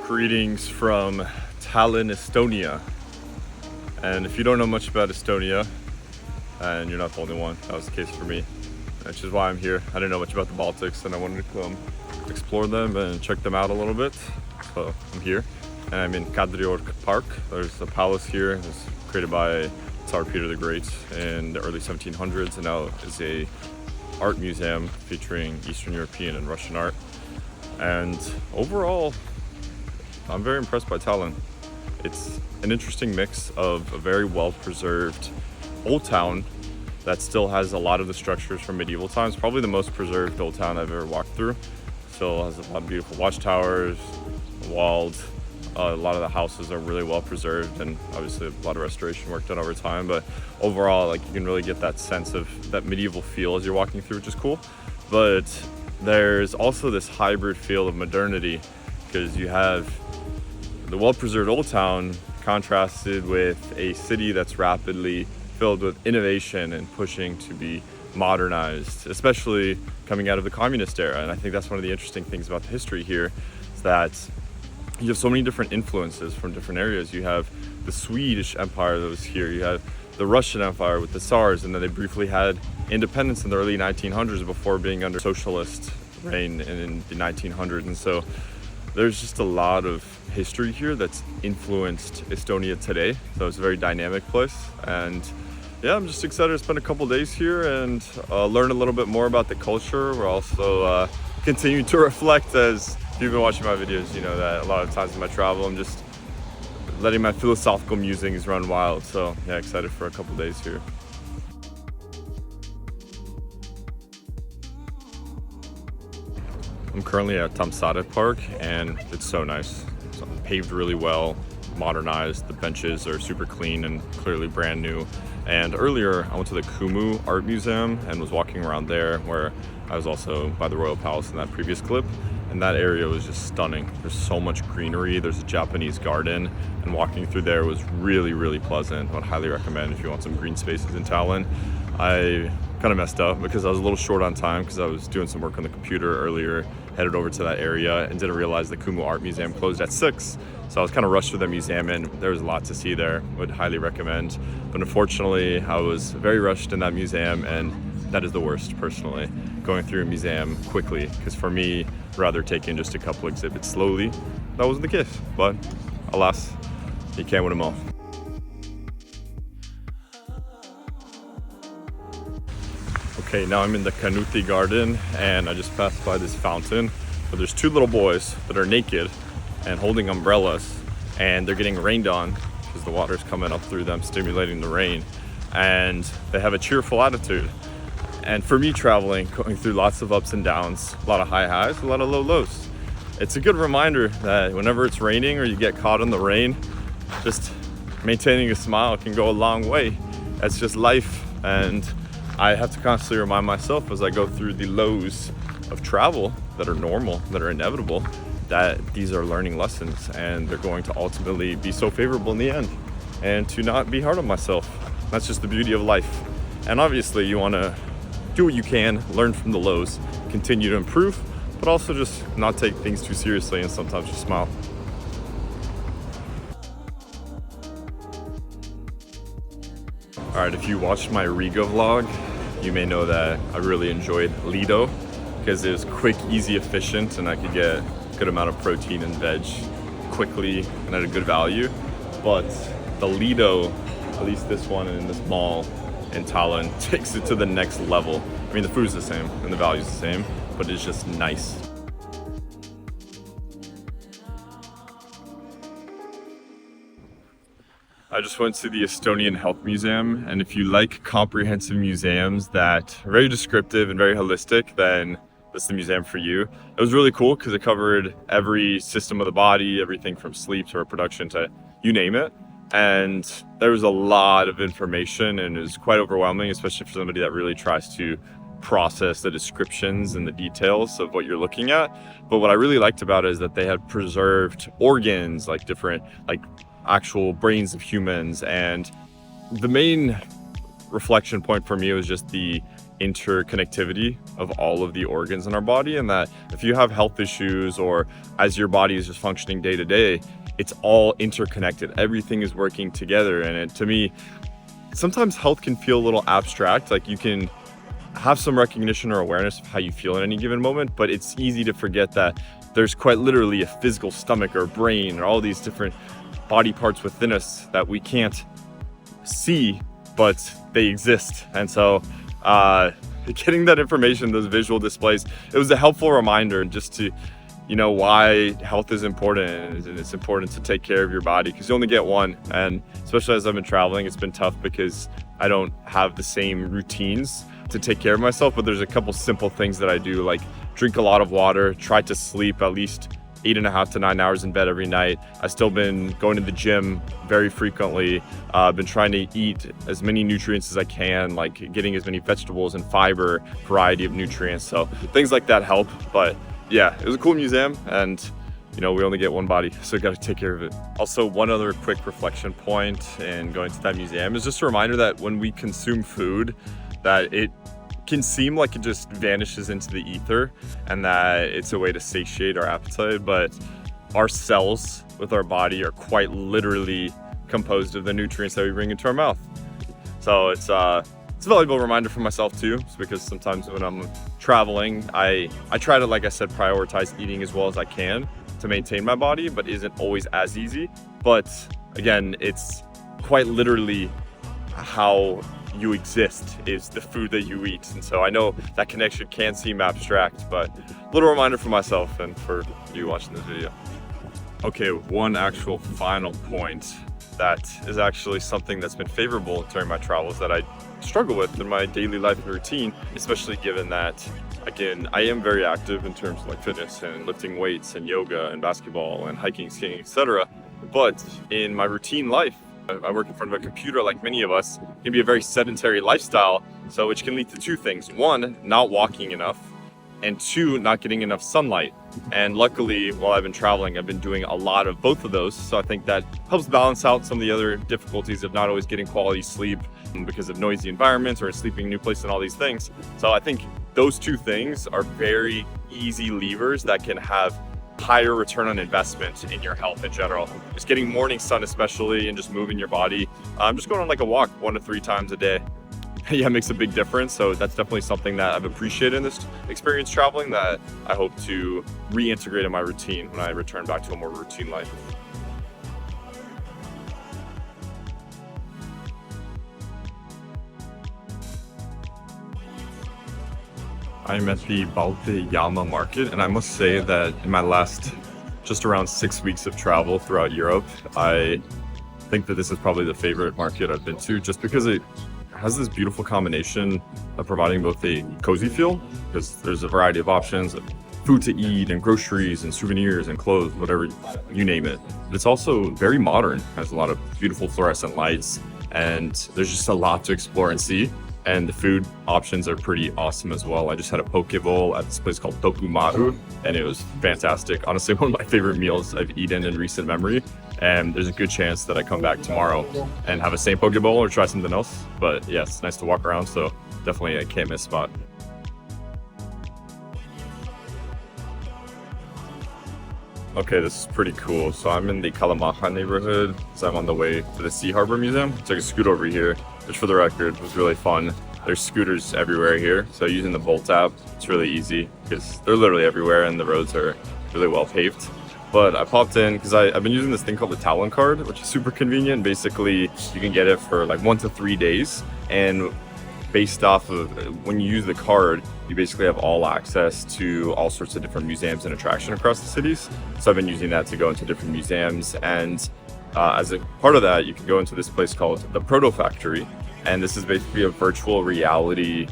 Greetings from Tallinn, Estonia. And if you don't know much about Estonia, and you're not the only one, that was the case for me, which is why I'm here. I didn't know much about the Baltics and I wanted to come explore them and check them out a little bit. So I'm here and I'm in Kadriorg Park. There's a palace here. It was created by Tsar Peter the Great in the early 1700s and now is a art museum featuring Eastern European and Russian art. And overall, I'm very impressed by Tallinn. It's an interesting mix of a very well-preserved old town that still has a lot of the structures from medieval times, probably the most preserved old town I've ever walked through. Still has a lot of beautiful watchtowers, walled. A lot of the houses are really well preserved, and obviously a lot of restoration work done over time. But overall, like, you can really get that sense of that medieval feel as you're walking through, which is cool. But there's also this hybrid feel of modernity, because you have the well-preserved old town contrasted with a city that's rapidly filled with innovation and pushing to be modernized, especially coming out of the communist era. And I think that's one of the interesting things about the history here, is that you have so many different influences from different areas. You have the Swedish Empire that was here, you have the Russian Empire with the Tsars, and then they briefly had independence in the early 1900s before being under socialist reign in the 1900s. And so there's just a lot of history here that's influenced Estonia today. So it's a very dynamic place. And yeah, I'm just excited to spend a couple days here and learn a little bit more about the culture. We're also continuing to reflect. As if you've been watching my videos, you know that a lot of times in my travel, I'm just letting my philosophical musings run wild. So yeah, excited for a couple days here. I'm currently at Tamsade Park and it's so nice. It's paved really well, modernized. The benches are super clean and clearly brand new. And earlier I went to the Kumu Art Museum and was walking around there, where I was also by the Royal Palace in that previous clip. And that area was just stunning. There's so much greenery. There's a Japanese garden, and walking through there was really, really pleasant. I would highly recommend if you want some green spaces in Tallinn. I kind of messed up because I was a little short on time because I was doing some work on the computer earlier, headed over to that area and didn't realize the Kumu Art Museum closed at 6. So I was kind of rushed to the museum and there was a lot to see there. Would highly recommend. But unfortunately, I was very rushed in that museum, and that is the worst personally, going through a museum quickly, because for me, rather taking just a couple exhibits slowly. That wasn't the case, but alas, you can't win them all. Okay, now I'm in the Kanuti Garden and I just passed by this fountain where there's two little boys that are naked and holding umbrellas, and they're getting rained on because the water's coming up through them, stimulating the rain, and they have a cheerful attitude. And for me, traveling, going through lots of ups and downs, a lot of high highs, a lot of low lows, it's a good reminder that whenever it's raining or you get caught in the rain, just maintaining a smile can go a long way. That's just life, and I have to constantly remind myself as I go through the lows of travel that are normal, that are inevitable, that these are learning lessons and they're going to ultimately be so favorable in the end, and to not be hard on myself. That's just the beauty of life. And obviously you want to do what you can, learn from the lows, continue to improve, but also just not take things too seriously and sometimes just smile. All right, if you watched my Riga vlog, you may know that I really enjoyed Lido because it was quick, easy, efficient, and I could get a good amount of protein and veg quickly and at a good value. But the Lido, at least this one in this mall in Tallinn, takes it to the next level. I mean, the food's the same and the value's the same, but it's just nice. I just went to the Estonian Health Museum, and if you like comprehensive museums that are very descriptive and very holistic, then this is the museum for you. It was really cool because it covered every system of the body, everything from sleep to reproduction to you name it. And there was a lot of information, and it was quite overwhelming, especially for somebody that really tries to process the descriptions and the details of what you're looking at. But what I really liked about it is that they had preserved organs, like different, like actual brains of humans. And the main reflection point for me was just the interconnectivity of all of the organs in our body, and that if you have health issues or as your body is just functioning day to day, it's all interconnected. Everything is working together. And to me, sometimes health can feel a little abstract. Like you can have some recognition or awareness of how you feel in any given moment, but it's easy to forget that there's quite literally a physical stomach or brain or all these different body parts within us that we can't see, but they exist. And so getting that information, those visual displays, it was a helpful reminder just to, why health is important, and it's important to take care of your body because you only get one. And especially as I've been traveling, it's been tough because I don't have the same routines to take care of myself, but there's a couple simple things that I do, like drink a lot of water, try to sleep at least 8.5 to 9 hours in bed every night. I've still been going to the gym very frequently. I've been trying to eat as many nutrients as I can, like getting as many vegetables and fiber, variety of nutrients. So things like that help. But yeah, it was a cool museum, and we only get one body, so we got to take care of it. Also, one other quick reflection point in going to that museum is just a reminder that when we consume food, that it can seem like it just vanishes into the ether and that it's a way to satiate our appetite, but our cells with our body are quite literally composed of the nutrients that we bring into our mouth. So it's a valuable reminder for myself too, because sometimes when I'm traveling, I try to, like I said, prioritize eating as well as I can to maintain my body, but isn't always as easy. But again, it's quite literally how you exist is the food that you eat. And so I know that connection can seem abstract, but a little reminder for myself and for you watching this video. Okay, one actual final point that is actually something that's been favorable during my travels that I struggle with in my daily life and routine, especially given that, again, I am very active in terms of like fitness and lifting weights and yoga and basketball and hiking, skiing, etc. But in my routine life, I work in front of a computer like many of us. It can be a very sedentary lifestyle, so which can lead to two things. One, not walking enough, and two, not getting enough sunlight. And luckily, while I've been traveling, I've been doing a lot of both of those. So I think that helps balance out some of the other difficulties of not always getting quality sleep because of noisy environments or sleeping in a new place and all these things. So I think those two things are very easy levers that can have higher return on investment in your health in general. Just getting morning sun especially, and just moving your body. Just going on like a walk 1 to 3 times a day. Yeah, it makes a big difference. So that's definitely something that I've appreciated in this experience traveling that I hope to reintegrate in my routine when I return back to a more routine life. I'm at the Balte Yama market, and I must say that in my last just around 6 weeks of travel throughout Europe, I think that this is probably the favorite market I've been to, just because it has this beautiful combination of providing both a cozy feel, because there's a variety of options of food to eat and groceries and souvenirs and clothes, whatever, you name it. But it's also very modern, has a lot of beautiful fluorescent lights, and there's just a lot to explore and see. And the food options are pretty awesome as well. I just had a poke bowl at this place called Toku Maru, and it was fantastic. Honestly, one of my favorite meals I've eaten in recent memory. And there's a good chance that I come back tomorrow and have a same poke bowl or try something else. But yeah, it's nice to walk around, so definitely a can't miss spot. Okay, this is pretty cool. So I'm in the Kalamaha neighborhood, so I'm on the way to the Sea Harbor Museum. Took a scoot over here, which for the record was really fun. There's scooters everywhere here, so using the Bolt app, it's really easy because they're literally everywhere and the roads are really well paved. But I popped in because I've been using this thing called the Tallinn card, which is super convenient. Basically, you can get it for like 1 to 3 days, and based off of when you use the card, you basically have all access to all sorts of different museums and attractions across the cities. So I've been using that to go into different museums, and as a part of that, you can go into this place called the Proto Factory, and this is basically a virtual reality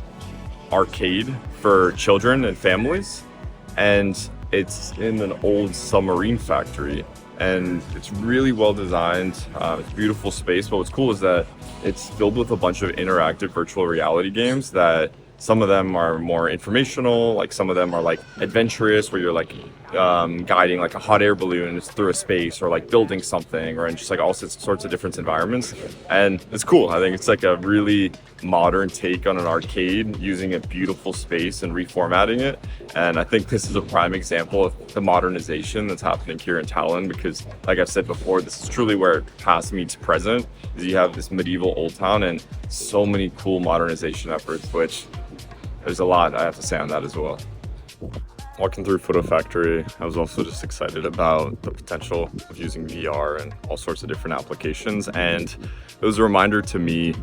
arcade for children and families, and it's in an old submarine factory, and it's really well designed. It's a beautiful space, but what's cool is that it's filled with a bunch of interactive virtual reality games that some of them are more informational, like some of them are like adventurous, where you're like guiding like a hot air balloon through a space, or like building something, or in just like all sorts of different environments. And it's cool. I think it's like a really modern take on an arcade, using a beautiful space and reformatting it. And I think this is a prime example of the modernization that's happening here in Tallinn, because like I've said before, this is truly where past meets present. Is you have this medieval old town and so many cool modernization efforts, which there's a lot I have to say on that as well. Walking through Photo Factory, I was also just excited about the potential of using VR and all sorts of different applications. And it was a reminder to me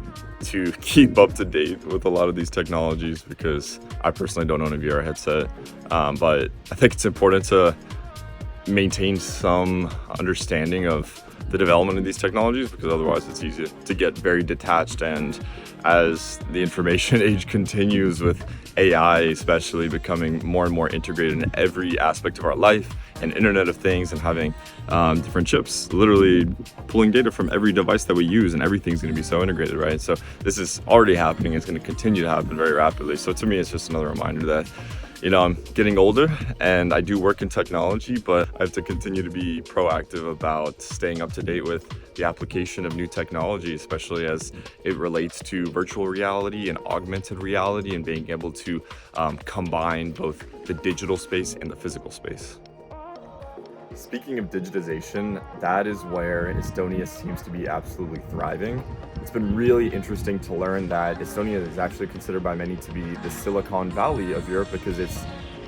to keep up to date with a lot of these technologies, because I personally don't own a VR headset. But I think it's important to maintain some understanding of the development of these technologies, because otherwise it's easy to get very detached. And as the information age continues, with AI especially becoming more and more integrated in every aspect of our life, and Internet of Things, and having different chips literally pulling data from every device that we use, and everything's going to be so integrated, right? So this is already happening. It's going to continue to happen very rapidly. So to me, it's just another reminder that, you know, I'm getting older and I do work in technology, but I have to continue to be proactive about staying up to date with the application of new technology, especially as it relates to virtual reality and augmented reality, and being able to combine both the digital space and the physical space. Speaking of digitization, that is where Estonia seems to be absolutely thriving. It's been really interesting to learn that Estonia is actually considered by many to be the Silicon Valley of Europe, because it's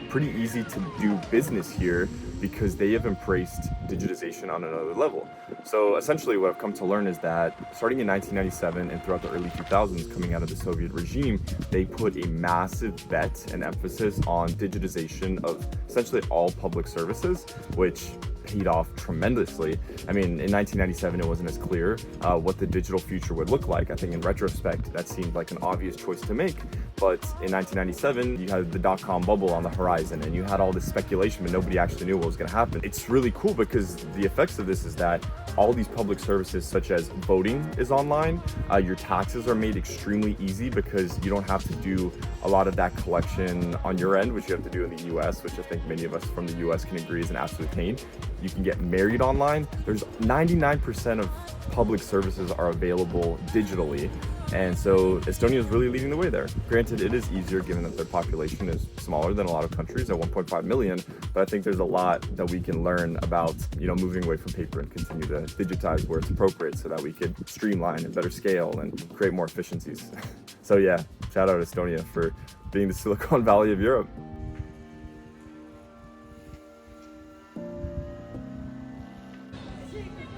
pretty easy to do business here, because they have embraced digitization on another level. So essentially what I've come to learn is that starting in 1997 and throughout the early 2000s, coming out of the Soviet regime, they put a massive bet and emphasis on digitization of essentially all public services, which paid off tremendously. I mean, in 1997, it wasn't as clear what the digital future would look like. I think in retrospect, that seemed like an obvious choice to make. But in 1997, you had the dot-com bubble on the horizon, and you had all this speculation, but nobody actually knew what was going to happen. It's really cool, because the effects of this is that all these public services, such as voting, is online. Your taxes are made extremely easy, because you don't have to do a lot of that collection on your end, which you have to do in the US, which I think many of us from the US can agree is an absolute pain. You can get married online. There's 99% of public services are available digitally. And so Estonia is really leading the way there. Granted, it is easier given that their population is smaller than a lot of countries at 1.5 million, but I think there's a lot that we can learn about, you know, moving away from paper and continue to digitize where it's appropriate, so that we could streamline and better scale and create more efficiencies. So yeah, shout out Estonia for being the Silicon Valley of Europe.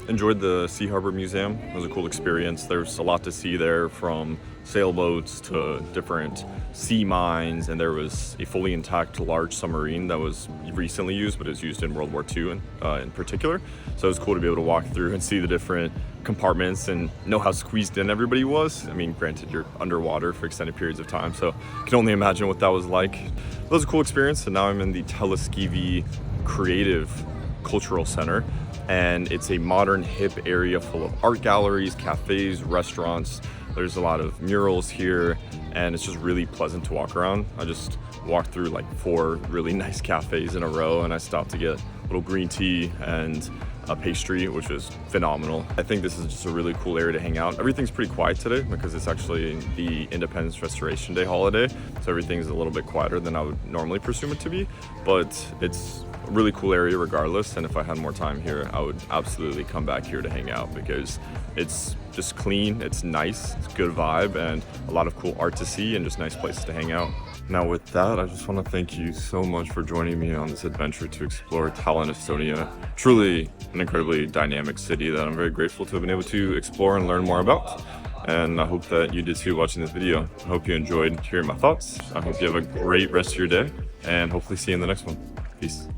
Enjoyed the Sea Harbor Museum. It was a cool experience. There's a lot to see there, from sailboats to different sea mines, and there was a fully intact large submarine that was recently used, but it was used in World War II in particular. So it was cool to be able to walk through and see the different compartments and know how squeezed in everybody was. I mean, granted, you're underwater for extended periods of time, so I can only imagine what that was like. It was a cool experience, and now I'm in the Teleskivi Creative Cultural Center, and it's a modern, hip area full of art galleries, cafes, restaurants. There's a lot of murals here, and it's just really pleasant to walk around. I just walked through like 4 really nice cafes in a row, and I stopped to get a little green tea and a pastry, which was phenomenal. I think this is just a really cool area to hang out. Everything's pretty quiet today, because it's actually the Independence Restoration Day holiday, so everything's a little bit quieter than I would normally presume it to be, but it's a really cool area regardless. And if I had more time here, I would absolutely come back here to hang out, because it's just clean, it's nice, it's a good vibe, and a lot of cool art to see, and just nice places to hang out. Now with that, I just want to thank you so much for joining me on this adventure to explore Tallinn, Estonia. Truly an incredibly dynamic city that I'm very grateful to have been able to explore and learn more about. And I hope that you did too watching this video. I hope you enjoyed hearing my thoughts. I hope you have a great rest of your day, and hopefully see you in the next one. Peace.